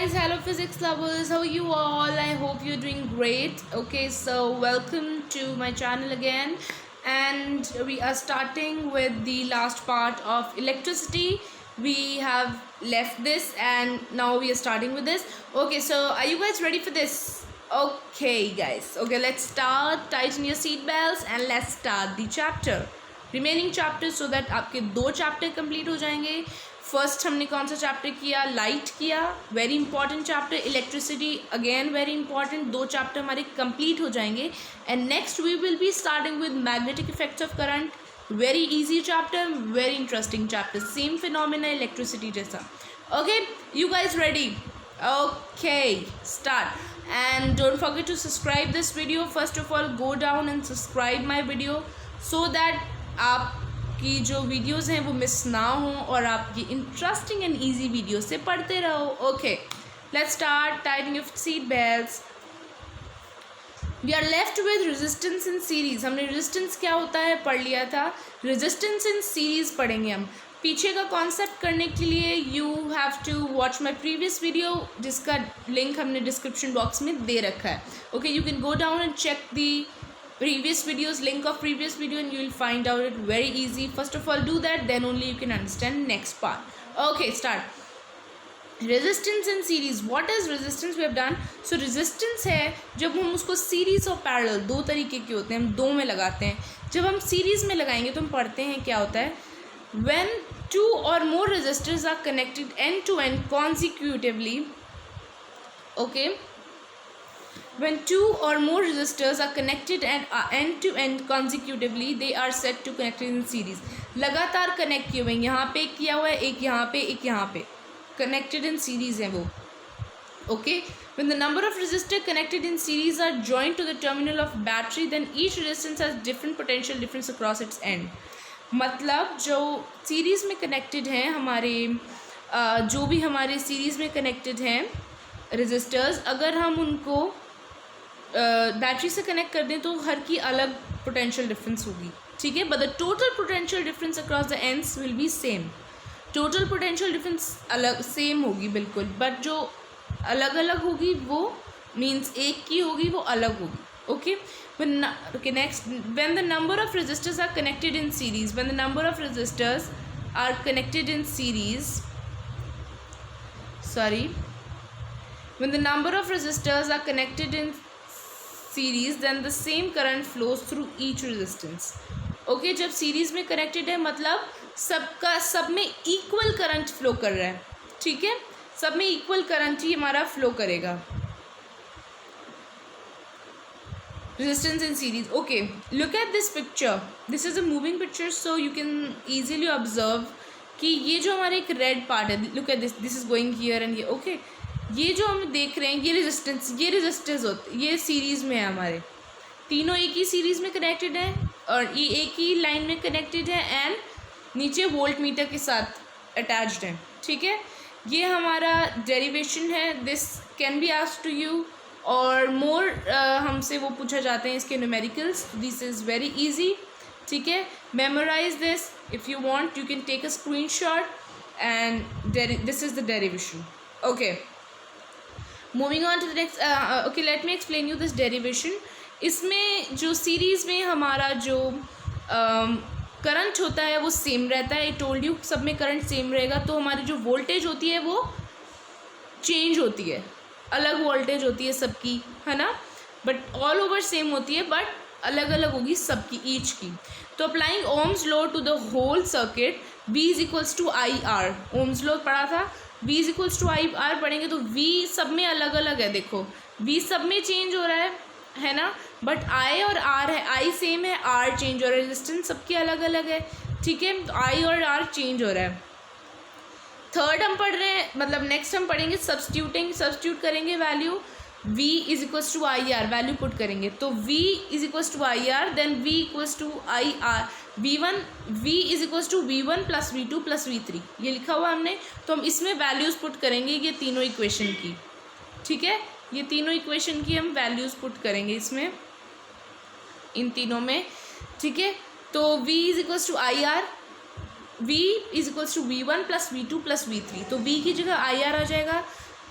guys, hello physics lovers, how are you all? I hope you're doing great. Okay, so welcome to my channel again, and we are starting with the last part of electricity. We have left this and now we are starting with this. Okay, so are you guys ready for this? Okay guys, okay, let's start. Tighten your seat belts and let's start the chapter. Remaining chapter so that आपके 2 chapter complete हो जाएंगे. First हमने कौन सा chapter किया? Light किया, very important chapter. Electricity again very important. 2 chapter हमारे complete हो जाएंगे. And next we will be starting with magnetic effects of current. Very easy chapter, very interesting chapter. Same phenomena electricity जैसा. Okay, you guys ready? Okay, start. And don't forget to subscribe this video. First of all, go down and subscribe my video so that आपकी जो videos हैं वो miss ना हो और आपकी interesting and easy video से पढ़ते रहो. Okay, let's start. Tightening of seat belts. We are left with resistance in series. हमने रेजिस्टेंस क्या होता है पढ़ लिया था. रेजिस्टेंस इन सीरीज पढ़ेंगे हम. पीछे का कॉन्सेप्ट करने के लिए you have to watch my previous video, जिसका लिंक हमने डिस्क्रिप्शन बॉक्स में दे रखा है. Okay, you can go down and check the previous videos, link of previous video, and you will find out it very easy. First of all, do that, then only you can understand next part. Okay, start. Resistance in series. What is resistance? We have done. So resistance है जब हम उसको series और parallel, 2 तरीके के होते हैं, हम 2 में लगाते हैं. जब हम series में लगाएंगे तो हम पढ़ते हैं क्या होता है. When 2 or more resistors are connected end to end consecutively, okay, when 2 or more resistors are connected and end to end consecutively, they are said to connected in series. लगातार कनेक्ट किए हुए हैं. यहाँ पे किया हुआ है, एक यहाँ पे, एक यहाँ पे. कनेक्टेड इन सीरीज है वो. Okay, when the number of resistors connected in series are joined to the terminal of battery, then each resistance has different potential difference across its end. मतलब जो सीरीज में कनेक्टेड हैं हमारे जो भी हमारे सीरीज में कनेक्टेड हैं रेजिस्टर्स, अगर हम उनको बैटरी से कनेक्ट कर दें तो हर की अलग पोटेंशियल डिफरेंस होगी. ठीक है, but the total potential difference across the ends will be same. Total potential difference अलग सेम होगी बिल्कुल, बट जो अलग अलग होगी वो मीन्स एक की होगी वो अलग होगी. Okay, okay, next, when the number of resistors are connected in series, when the number of resistors are connected in series, sorry, when the number of resistors are connected in series, then the same current flows through each resistance. Okay, जब series में connected है मतलब सब में equal current flow कर रहा है. ठीक है, सब में इक्वल करंट ही हमारा फ्लो करेगा. resistance in series. Okay, look at this picture. This is a moving picture, so you can easily observe कि ये जो हमारा एक रेड पार्ट है, look at this, this is going here and here. Okay, ये जो हम देख रहे हैं ये रेजिस्टेंस, ये रेजिस्टेंस होते, ये सीरीज़ में है. हमारे तीनों एक ही सीरीज़ में कनेक्टेड हैं और ये एक ही लाइन में कनेक्टेड है एंड नीचे वोल्ट मीटर के साथ अटैच्ड हैं. ठीक है, ये हमारा डेरिवेशन है. This can be asked to you और मोर हमसे वो पूछा जाते हैं इसके numericals. This is very easy. ठीक है, memorize this. If you want you can take a screenshot and this is the derivation. Okay, moving on to the next. Okay, let me explain you this derivation. इसमें जो series में हमारा जो current होता है वो सेम रहता है. आई टोल्ड यू सब में करंट सेम रहेगा, तो हमारी जो वोल्टेज होती है वो चेंज होती है, अलग वोल्टेज होती है सबकी, है ना, बट ऑल ओवर सेम होती है, बट अलग अलग होगी सबकी, ईच की. तो applying Ohm's law to the whole circuit, V is equals to I R. Ohm's law पढ़ा था, V is equals to I R पढ़ेंगे तो V सब में अलग अलग है. देखो V सब में चेंज हो रहा है ना, बट I और R है, I सेम है, R चेंज हो रहा है. रेजिस्टेंस सबके अलग अलग है. ठीक है, तो I और R चेंज हो रहा है. थर्ड हम पढ़ रहे हैं, मतलब नेक्स्ट हम पढ़ेंगे सब्स्टिट्यूट करेंगे value. V is equals to I R value put करेंगे तो V is equals to I R, then V equals to I R. V is equals to V1 plus V2 plus V3 ये लिखा हुआ हमने, तो हम इसमें वैल्यूज़ पुट करेंगे ये तीनों इक्वेशन की. ठीक है, ये तीनों इक्वेशन की हम वैल्यूज़ पुट करेंगे इसमें, इन तीनों में. ठीक है, तो V is equals to I R, V is equals to V1 plus V2 plus V3. तो V की जगह आई आर आ जाएगा,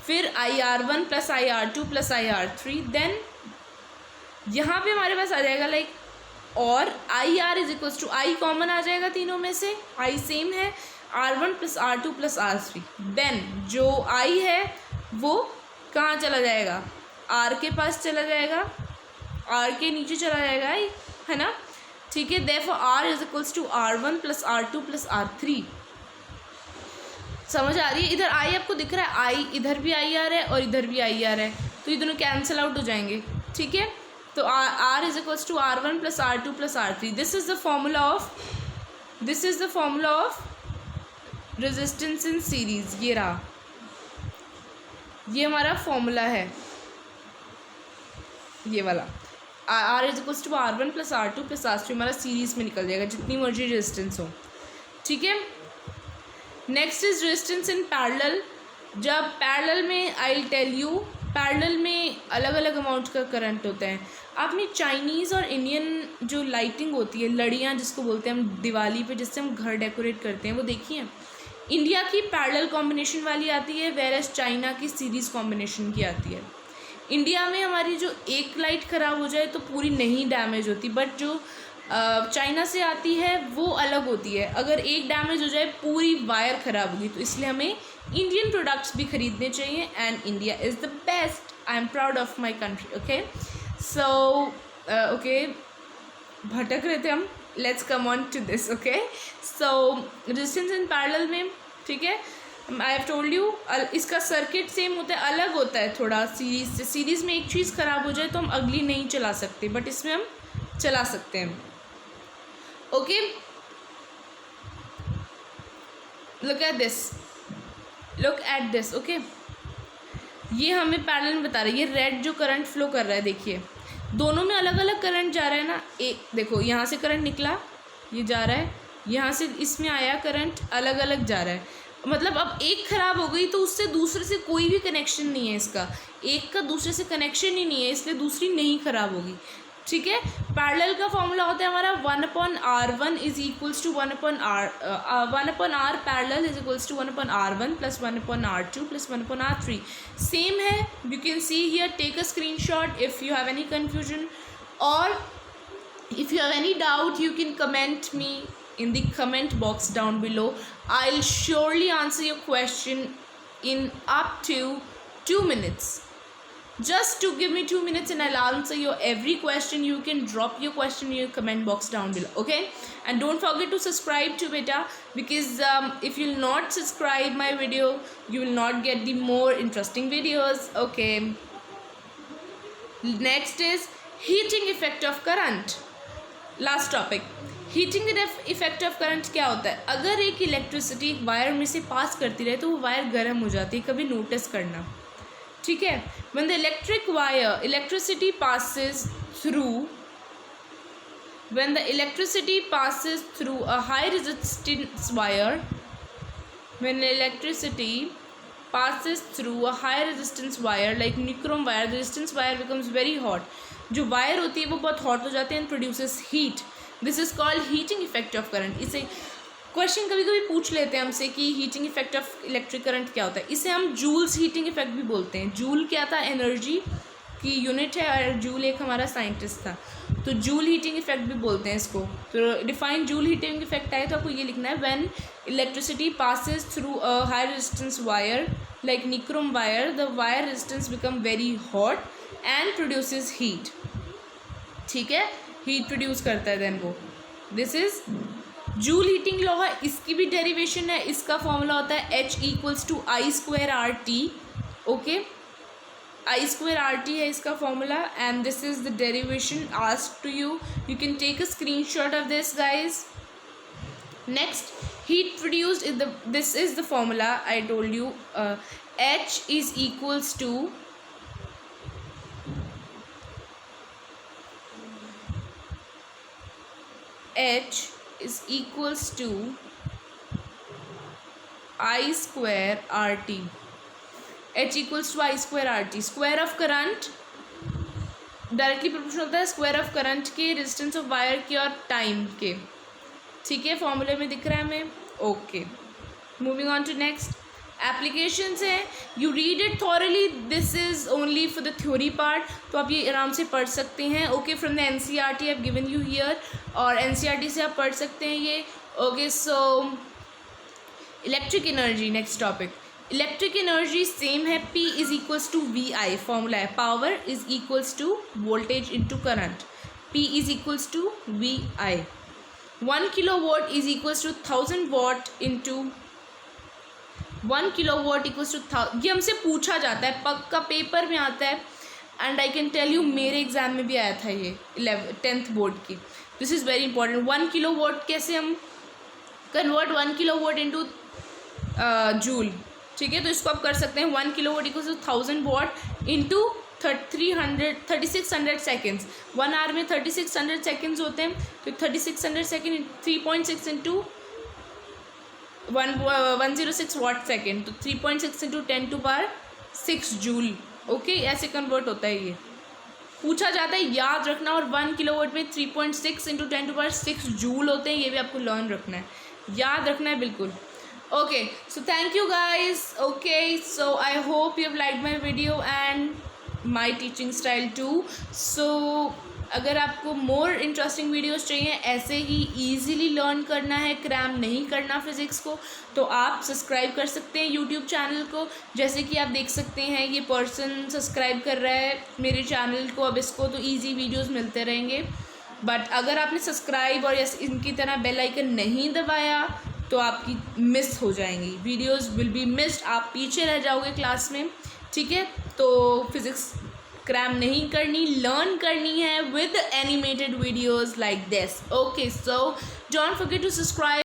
फिर IR1 plus IR2 plus IR3, then यहाँ पे हमारे पास आ जाएगा लाइक, और IR is equals to, I common आ जाएगा तीनों में से, आई सेम है, R1 plus R2 plus R3, then जो आई है वो कहाँ चला जाएगा, R के पास चला जाएगा, R के नीचे चला जाएगा, है ना, ठीक है। Therefore R is equals to R1 plus R2 plus R3। समझ आ रही है? इधर आई आपको दिख रहा है, आई इधर भी आई आ रहा है और इधर भी आई आ रहा है, तो ये दोनों कैंसिल आउट हो जाएंगे, ठीक है। तो R is equals to R1 plus R2 plus R3। This is the formula of resistance in series. ये रहा, ये हमारा फॉर्मूला है, ये वाला। R is equals to R1 plus R2 plus R3 हमारा सीरीज में निकल जाएगा, जितनी मर्जी रेजिस्टेंस हो, ठीक है। Next is resistance in parallel. जब पैरेलल में, I will tell you, parallel में अलग अलग अमाउंट का करंट होता है। आपने चाइनीज़ और इंडियन जो लाइटिंग होती है, लड़ियाँ जिसको बोलते हैं हम दिवाली पे, जिससे हम घर डेकोरेट करते हैं, वो देखी हैं। इंडिया की पैरेलल कॉम्बिनेशन वाली आती है, वेरएस चाइना की सीरीज़ कॉम्बिनेशन की आती है। इंडिया में हमारी जो एक लाइट ख़राब हो जाए तो पूरी नहीं डैमेज होती, बट जो चाइना से आती है वो अलग होती है, अगर एक डैमेज हो जाए पूरी वायर ख़राब होगी। तो इसलिए हमें इंडियन प्रोडक्ट्स भी ख़रीदने चाहिए, and India is the best. I am proud of my country. Okay, so okay, भटक रहे थे हम, let's come on to this. Okay, so resistance in parallel में, ठीक है, आई हैव टोल्ड यू, इसका सर्किट सेम होता है, अलग होता है थोड़ा सीरीज़ से। सीरीज़ में एक चीज़ ख़राब हो जाए तो हम अगली नहीं चला सकते, बट इसमें हम चला सकते हैं। Okay, look at this. Okay, ये हमें पैरेलल में बता रहा है, ये रेड जो करंट फ्लो कर रहा है, देखिए दोनों में अलग अलग करंट जा रहा है ना। एक देखो, यहाँ से करंट निकला, ये जा रहा है, यहाँ से इसमें आया करंट, अलग अलग जा रहा है। मतलब अब एक ख़राब हो गई तो उससे दूसरे से कोई भी कनेक्शन नहीं है, इसका एक का दूसरे से कनेक्शन ही नहीं है, इसलिए दूसरी नहीं ख़राब होगी, ठीक है। पैरेलल का फॉर्मूला होता है हमारा 1/R1 is equals to 1/R parallel is equals to 1/R1 plus 1/R2 plus 1/R3। Same है, you can see here, take a screenshot if you have any confusion, और if you have any doubt you can comment me in the comment box down below. I'll surely answer your question in up to 2 minutes. Just to give me 2 minutes and I'll answer your every question. You can drop your question in your comment box down below, okay? And don't forget to subscribe to beta, because if you'll not subscribe my video, you will not get the more interesting videos, okay? Next is heating effect of current. Last topic, heating effect of current क्या होता है। अगर एक electricity एक wire में से पास करती रहे तो वो वायर गर्म हो जाती है, कभी नोटिस करना, ठीक है। When the electricity passes through a high resistance wire, like nichrome wire, the resistance wire becomes very hot. जो वायर होती है वो बहुत हॉट हो जाती है and produces heat. This is called heating effect of current. इसे क्वेश्चन कभी कभी पूछ लेते हैं हमसे कि heating effect of electric current क्या होता है। इसे हम जूल्स हीटिंग इफेक्ट भी बोलते हैं। जूल क्या था, एनर्जी की यूनिट है, और जूल एक हमारा साइंटिस्ट था, तो जूल हीटिंग इफेक्ट भी बोलते हैं इसको। तो डिफाइन जूल हीटिंग इफेक्ट आए तो आपको ये लिखना है, when electricity passes through a high resistance wire like nichrome wire, the wire resistance become very hot and produces heat, ठीक है, हीट प्रोड्यूस करता है देन वो। This is joule heating law है, इसकी भी डेरिवेशन है। इसका फॉर्मूला होता है H equals to I²RT, okay, I²RT है इसका formula, and this is the derivation asked to you. You can take a screenshot of this guys. Next, heat produced is this is the formula I told you, H is equals to I²RT. H equals to I²RT, square of current directly proportional होता है square of current के, resistance of wire के और time के, ठीक है, फॉर्मूले में दिख रहा है हमें, okay. Moving on to next, applications हैं, you read it thoroughly, this is only for the theory part, तो आप ये आराम से पढ़ सकते हैं। Okay, from the NCERT I have given you here, और NCERT से आप पढ़ सकते हैं ये। Okay, so electric energy, next topic. Electric energy same है, P is equals to VI, formula है power is equals to voltage into current, P is equals to VI। 1 kilowatt is equals to 1000 watt into 1 kilowatt equals to, ये हमसे पूछा जाता है, पक्का paper में आता है, and I can tell you मेरे एग्जाम में भी आया था ये 10th बोर्ड की। This is very important. 1 kilowatt कैसे हम कन्वर्ट 1 किलोवाट इंटू जूल, ठीक है, तो इसको आप कर सकते हैं 1 kilowatt equals to 1000 watt into 3600 seconds. 1 hour में 3600 सेकेंड्स होते हैं, तो 3600 सेकेंड 3.6 इंटू 106 वाट सेकेंड, तो 3.6 इंटू 10⁻6 जूल। ओके, ऐसे कन्वर्ट होता है, ये पूछा जाता है, याद रखना। और 1 किलोवाट में 3.6 इंटू 10⁻6 जूल होते हैं, ये भी आपको लर्न रखना है, याद रखना है बिल्कुल। Okay, so thank you guys. Okay, so I hope you have liked my video and my teaching style too. So अगर आपको मोर इंटरेस्टिंग वीडियोस चाहिए, ऐसे ही ईजीली लर्न करना है, क्रैम नहीं करना फिज़िक्स को, तो आप सब्सक्राइब कर सकते हैं यूट्यूब चैनल को। जैसे कि आप देख सकते हैं ये पर्सन सब्सक्राइब कर रहा है मेरे चैनल को, अब इसको तो ईजी वीडियोस मिलते रहेंगे। बट अगर आपने सब्सक्राइब और इनकी तरह बेल आइकन नहीं दबाया तो आपकी मिस हो जाएंगी, वीडियोस विल बी मिस्ड, आप पीछे रह जाओगे क्लास में, ठीक है। तो फिज़िक्स क्रैम नहीं करनी, लर्न करनी है with animated videos like this. Okay, so don't forget to subscribe.